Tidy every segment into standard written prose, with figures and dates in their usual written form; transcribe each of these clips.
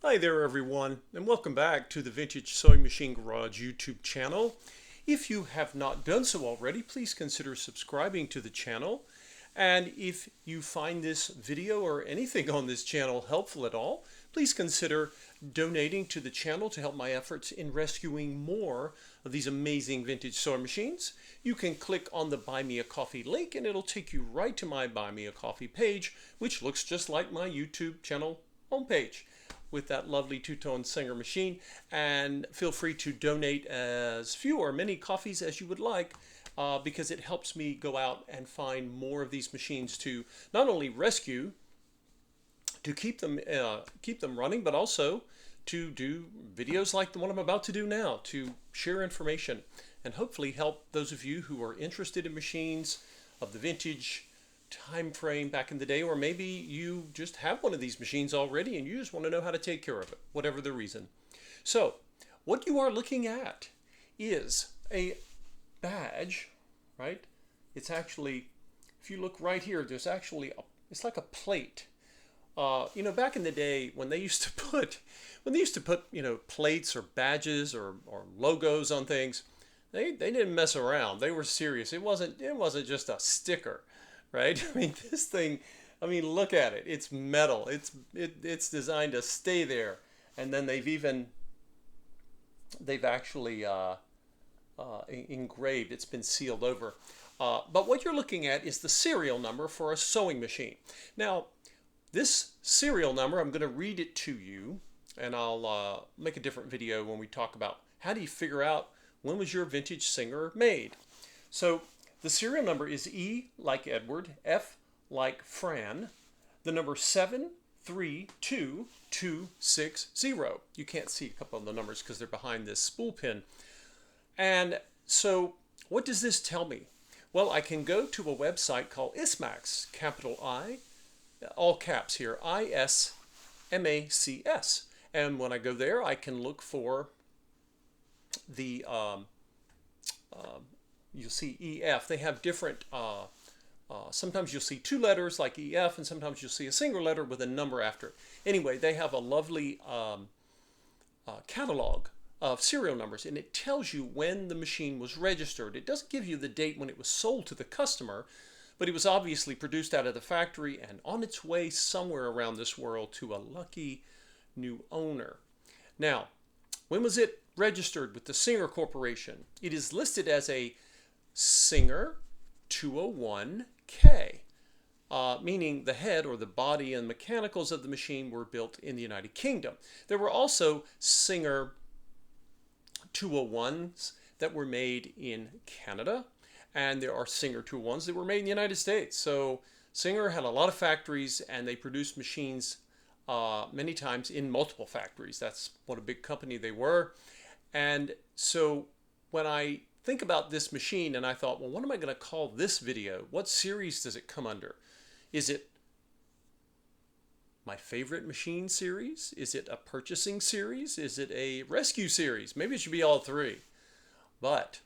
Hi there everyone, and welcome back to the Vintage Sewing Machine Garage YouTube channel. If you have not done so already, please consider subscribing to the channel. And if you find this video or anything on this channel helpful at all, please consider donating to the channel to help my efforts in rescuing more of these amazing vintage sewing machines. You can click on the Buy Me a Coffee link and it'll take you right to my Buy Me a Coffee page, which looks just like my YouTube channel homepage, with that lovely two-tone Singer machine. And feel free to donate as few or many coffees as you would like, because it helps me go out and find more of these machines to not only rescue, to keep them running, but also to do videos like the one I'm about to do now, to share information and hopefully help those of you who are interested in machines of the vintage time frame back in the day, or maybe you just have one of these machines already and you just want to know how to take care of it, whatever the reason. So what you are looking at is a badge, right? It's actually, if you look right here, there's actually it's like a plate. You know, back in the day when they used to put you know, plates or badges or logos on things, they didn't mess around. They were serious. It wasn't just a sticker, right? I mean, this thing, I mean, look at it. It's metal. It's designed to stay there. And then they've actually engraved. It's been sealed over. But what you're looking at is the serial number for a sewing machine. Now, this serial number, I'm going to read it to you, and I'll make a different video when we talk about how do you figure out when was your vintage Singer made. So the serial number is E like Edward, F like Fran, the number 732260. You can't see a couple of the numbers because they're behind this spool pin. And so what does this tell me? Well, I can go to a website called ISMACS, capital I, all caps here, ISMACS. And when I go there, I can look for the you'll see EF. They have different, sometimes you'll see two letters like EF, and sometimes you'll see a single letter with a number after it. Anyway, they have a lovely catalog of serial numbers, and it tells you when the machine was registered. It doesn't give you the date when it was sold to the customer, but it was obviously produced out of the factory and on its way somewhere around this world to a lucky new owner. Now, when was it registered with the Singer Corporation? It is listed as a Singer 201K, meaning the head or the body and mechanicals of the machine were built in the United Kingdom. There were also Singer 201s that were made in Canada, and there are Singer 201s that were made in the United States. So Singer had a lot of factories, and they produced machines many times in multiple factories. That's what a big company they were. And so when I think about this machine, and I thought, well, what am I going to call this video? What series does it come under? Is it my favorite machine series? Is it a purchasing series? Is it a rescue series? Maybe it should be all three. But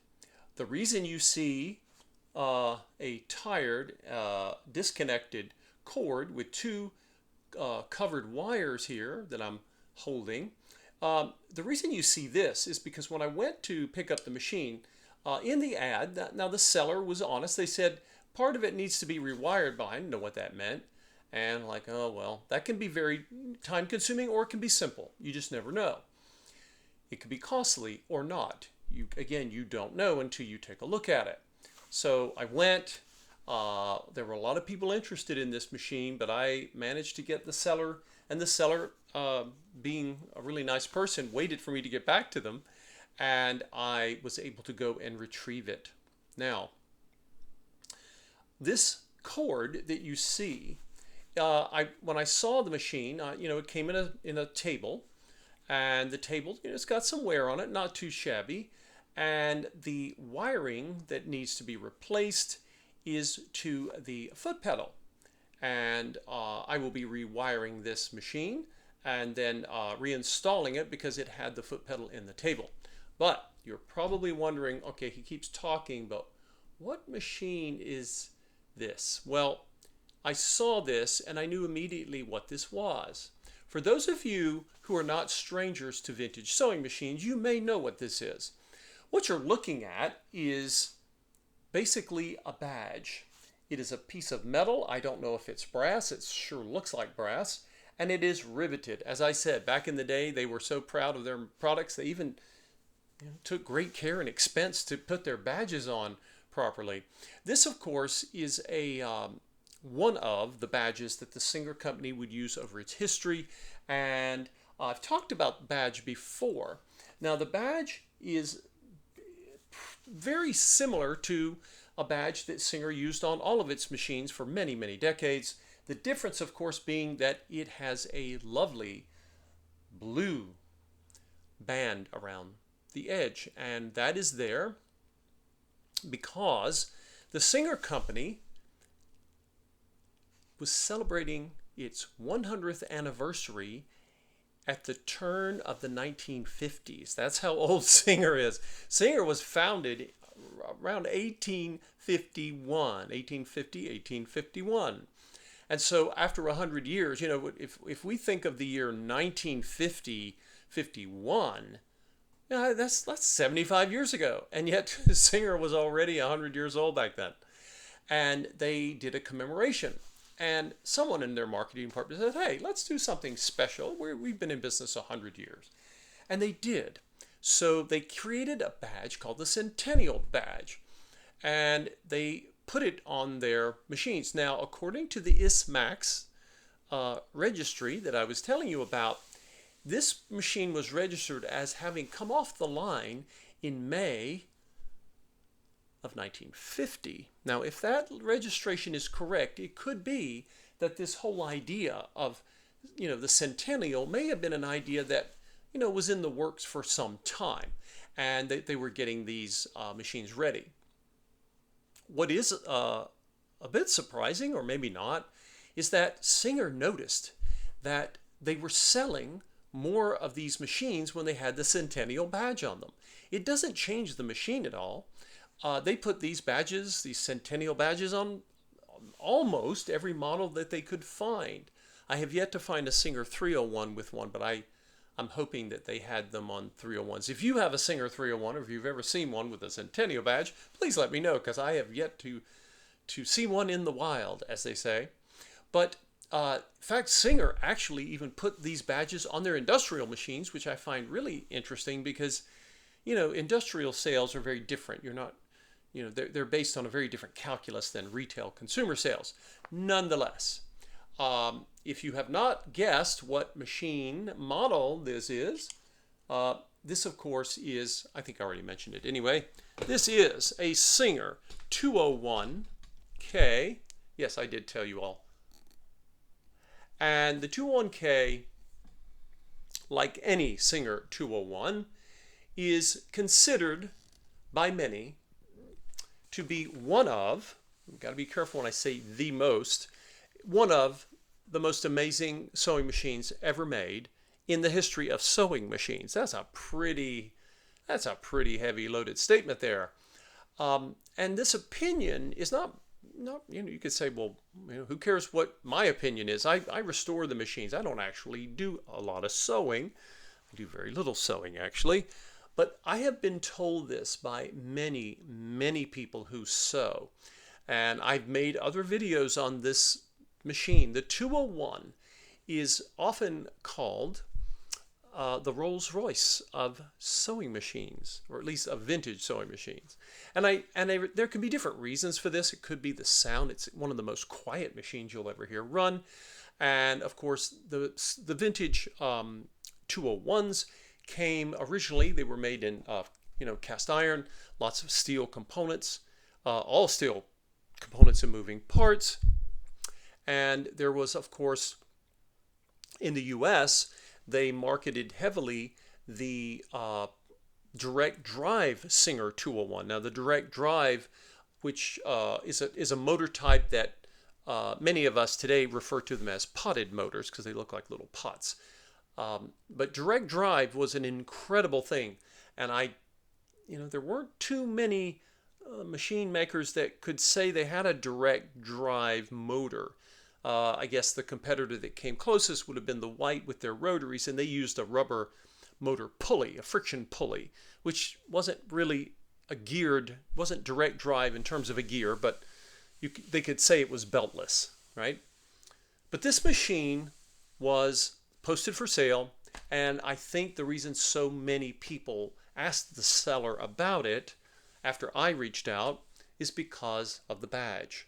the reason you see a tired, disconnected cord with two covered wires here that I'm holding, the reason you see this is because when I went to pick up the machine, in the ad, now the seller was honest. They said part of it needs to be rewired, but I didn't know what that meant. And like, oh, well, that can be very time consuming, or it can be simple. You just never know. It could be costly or not. Again, you don't know until you take a look at it. So I went. There were a lot of people interested in this machine, but I managed to get the seller, and the seller, being a really nice person, waited for me to get back to them, and I was able to go and retrieve it. Now, this cord that you see, when I saw the machine, you know, it came in a table, and the table, you know, it's got some wear on it, not too shabby, and the wiring that needs to be replaced is to the foot pedal. And I will be rewiring this machine and then reinstalling it because it had the foot pedal in the table. But you're probably wondering, okay, he keeps talking, but what machine is this? Well, I saw this and I knew immediately what this was. For those of you who are not strangers to vintage sewing machines, you may know what this is. What you're looking at is basically a badge. It is a piece of metal. I don't know if it's brass. It sure looks like brass. And it is riveted. As I said, back in the day, they were so proud of their products, they even took great care and expense to put their badges on properly. This, of course, is one of the badges that the Singer Company would use over its history. And I've talked about the badge before. Now, the badge is very similar to a badge that Singer used on all of its machines for many, many decades. The difference, of course, being that it has a lovely blue band around the edge. And that is there because the Singer Company was celebrating its 100th anniversary at the turn of the 1950s. That's how old Singer is. Singer was founded around 1851. And so after 100 years, if we think of the year 1950, 51, that's 75 years ago. And yet Singer was already 100 years old back then. And they did a commemoration. And someone in their marketing department said, hey, let's do something special. We've been in business 100 years. And they did. So they created a badge called the Centennial badge. And they put it on their machines. Now, according to the ISMAX registry that I was telling you about, this machine was registered as having come off the line in May of 1950. Now, if that registration is correct, it could be that this whole idea of, the Centennial may have been an idea that, was in the works for some time, and they were getting these machines ready. What is a bit surprising, or maybe not, is that Singer noticed that they were selling more of these machines when they had the Centennial badge on them. It doesn't change the machine at all. They put these badges, these Centennial badges, on almost every model that they could find. I have yet to find a Singer 301 with one, but I'm hoping that they had them on 301s. If you have a Singer 301, or if you've ever seen one with a Centennial badge, please let me know, because I have yet to see one in the wild, as they say. But in fact, Singer actually even put these badges on their industrial machines, which I find really interesting because, industrial sales are very different. You're not, they're based on a very different calculus than retail consumer sales. Nonetheless, if you have not guessed what machine model this is, this, of course, is, I think I already mentioned it anyway, this is a Singer 201K. Yes, I did tell you all. And the 201K, like any Singer 201, is considered by many to be one of, I've got to be careful when I say the most, one of the most amazing sewing machines ever made in the history of sewing machines. That's a pretty heavy loaded statement there. And this opinion is not, you could say, well, who cares what my opinion is? I restore the machines. I don't actually do a lot of sewing. I do very little sewing, actually. But I have been told this by many, many people who sew. And I've made other videos on this machine. The 201 is often called the Rolls-Royce of sewing machines, or at least of vintage sewing machines. And there can be different reasons for this. It could be the sound. It's one of the most quiet machines you'll ever hear run. And of course, the vintage 201s came originally, they were made in cast iron, lots of steel components, all steel components and moving parts. And there was, of course, in the US, they marketed heavily the direct drive Singer 201. Now, the direct drive, which is a motor type that many of us today refer to them as potted motors because they look like little pots. But direct drive was an incredible thing, and there weren't too many machine makers that could say they had a direct drive motor. I guess the competitor that came closest would have been the White with their rotaries, and they used a rubber motor pulley, a friction pulley, which wasn't really wasn't direct drive in terms of a gear, but they could say it was beltless, right? But this machine was posted for sale, and I think the reason so many people asked the seller about it after I reached out is because of the badge.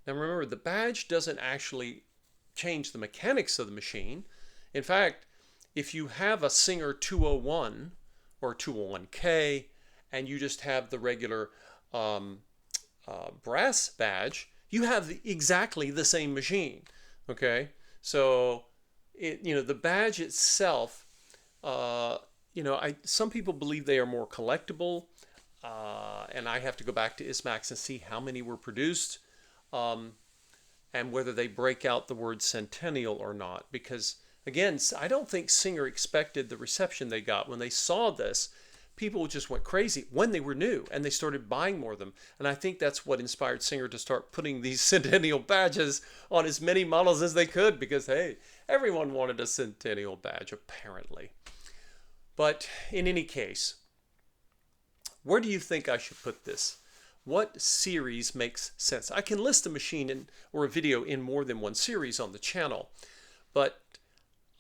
Now remember, the badge doesn't actually change the mechanics of the machine. In fact, if you have a Singer 201 or 201K and you just have the regular brass badge, you have exactly the same machine. Okay, so the badge itself, some people believe they are more collectible, and I have to go back to ISMAX and see how many were produced, and whether they break out the word Centennial or not. Because again, I don't think Singer expected the reception they got when they saw this. People just went crazy when they were new, and they started buying more of them. And I think that's what inspired Singer to start putting these Centennial badges on as many models as they could, because hey, everyone wanted a Centennial badge apparently. But in any case, where do you think I should put this? What series makes sense? I can list a machine or a video in more than one series on the channel, but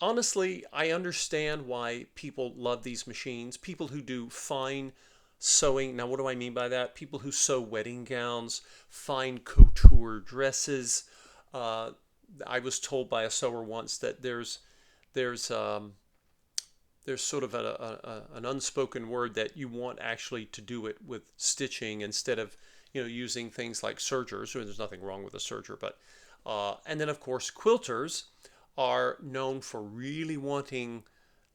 honestly, I understand why people love these machines. People who do fine sewing. Now, what do I mean by that? People who sew wedding gowns, fine couture dresses. I was told by a sewer once that there's sort of an unspoken word that you want actually to do it with stitching instead of using things like sergers. There's nothing wrong with a serger, but and then of course quilters are known for really wanting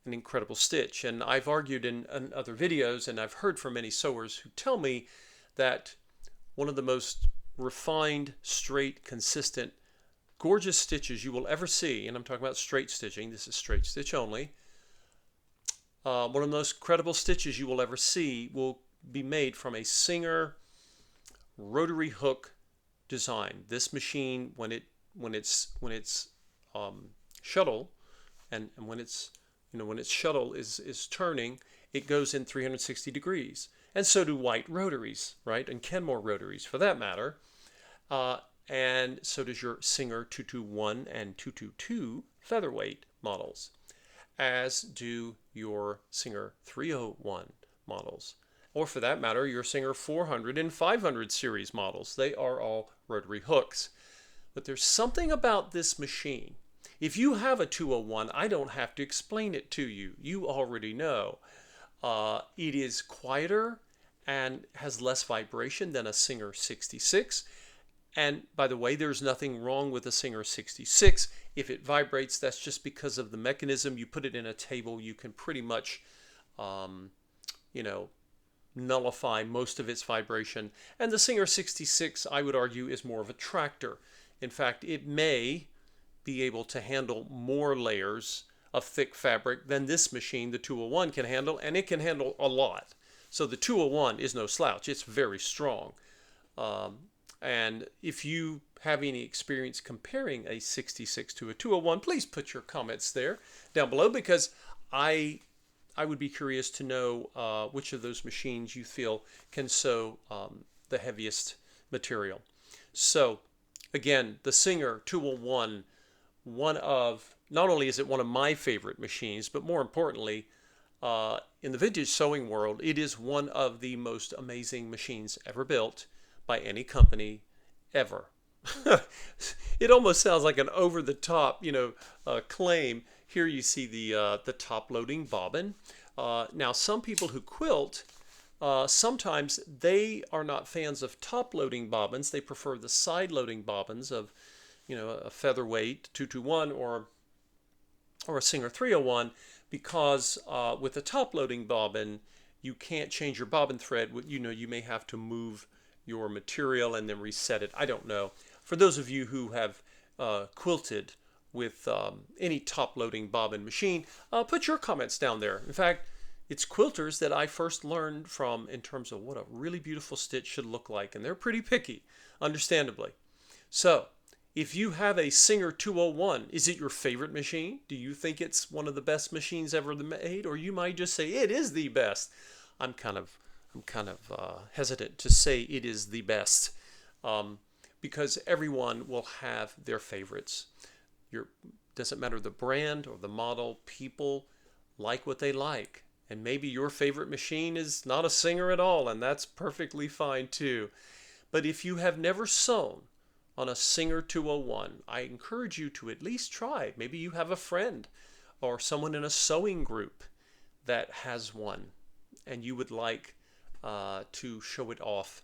an incredible stitch. And I've argued in other videos, and I've heard from many sewers who tell me that one of the most refined, straight, consistent, gorgeous stitches you will ever see, and I'm talking about straight stitching, this is straight stitch only, one of the most credible stitches you will ever see will be made from a Singer rotary hook design. This machine, when its shuttle and when its shuttle is turning, it goes in 360 degrees, and so do White rotaries, right? And Kenmore rotaries for that matter, and so does your Singer 221 and 222 featherweight models, as do your Singer 301 models, or for that matter your Singer 400 and 500 series models. They are all rotary hooks. But there's something about this machine. If you have a 201, I don't have to explain it to you. You already know. It is quieter and has less vibration than a Singer 66. And by the way, there's nothing wrong with a Singer 66. If it vibrates, that's just because of the mechanism. You put it in a table, you can pretty much, nullify most of its vibration. And the Singer 66, I would argue, is more of a tractor. In fact, it may be able to handle more layers of thick fabric than this machine, the 201, can handle, and it can handle a lot. So the 201 is no slouch. It's very strong. And if you have any experience comparing a 66 to a 201, please put your comments there down below, because I would be curious to know which of those machines you feel can sew the heaviest material. So again, the Singer 201, not only is it one of my favorite machines, but more importantly, in the vintage sewing world, it is one of the most amazing machines ever built by any company ever. It almost sounds like an over-the-top, claim. Here you see the top-loading bobbin. Now, some people who quilt, sometimes they are not fans of top-loading bobbins. They prefer the side-loading bobbins of, a featherweight 221 or a Singer 301, because with a top-loading bobbin, you can't change your bobbin thread. You may have to move your material and then reset it. I don't know. For those of you who have quilted with any top-loading bobbin machine, put your comments down there. In fact, it's quilters that I first learned from in terms of what a really beautiful stitch should look like, and they're pretty picky, understandably. So, If you have a Singer 201, is it your favorite machine? Do you think it's one of the best machines ever made? Or you might just say it is the best. I'm kind of hesitant to say it is the best, because everyone will have their favorites. Doesn't matter the brand or the model, people like what they like. And maybe your favorite machine is not a Singer at all, and that's perfectly fine too. But if you have never sewn on a Singer 201, I encourage you to at least try. Maybe you have a friend or someone in a sewing group that has one, and you would like to show it off.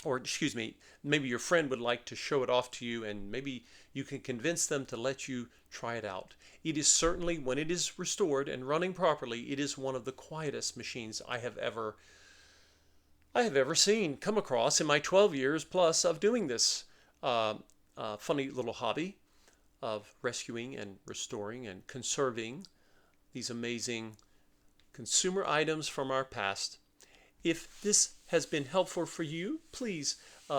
Or, excuse me, maybe your friend would like to show it off to you, and maybe you can convince them to let you try it out. It is certainly, when it is restored and running properly, it is one of the quietest machines I have ever seen, come across in my 12 years plus of doing this funny little hobby of rescuing and restoring and conserving these amazing consumer items from our past. If this has been helpful for you, please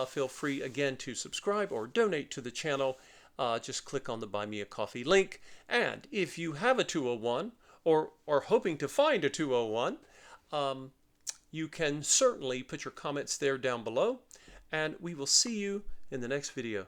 feel free again to subscribe or donate to the channel. Just click on the Buy Me a Coffee link. And if you have a 201 or are hoping to find a 201, you can certainly put your comments there down below. And we will see you in the next video.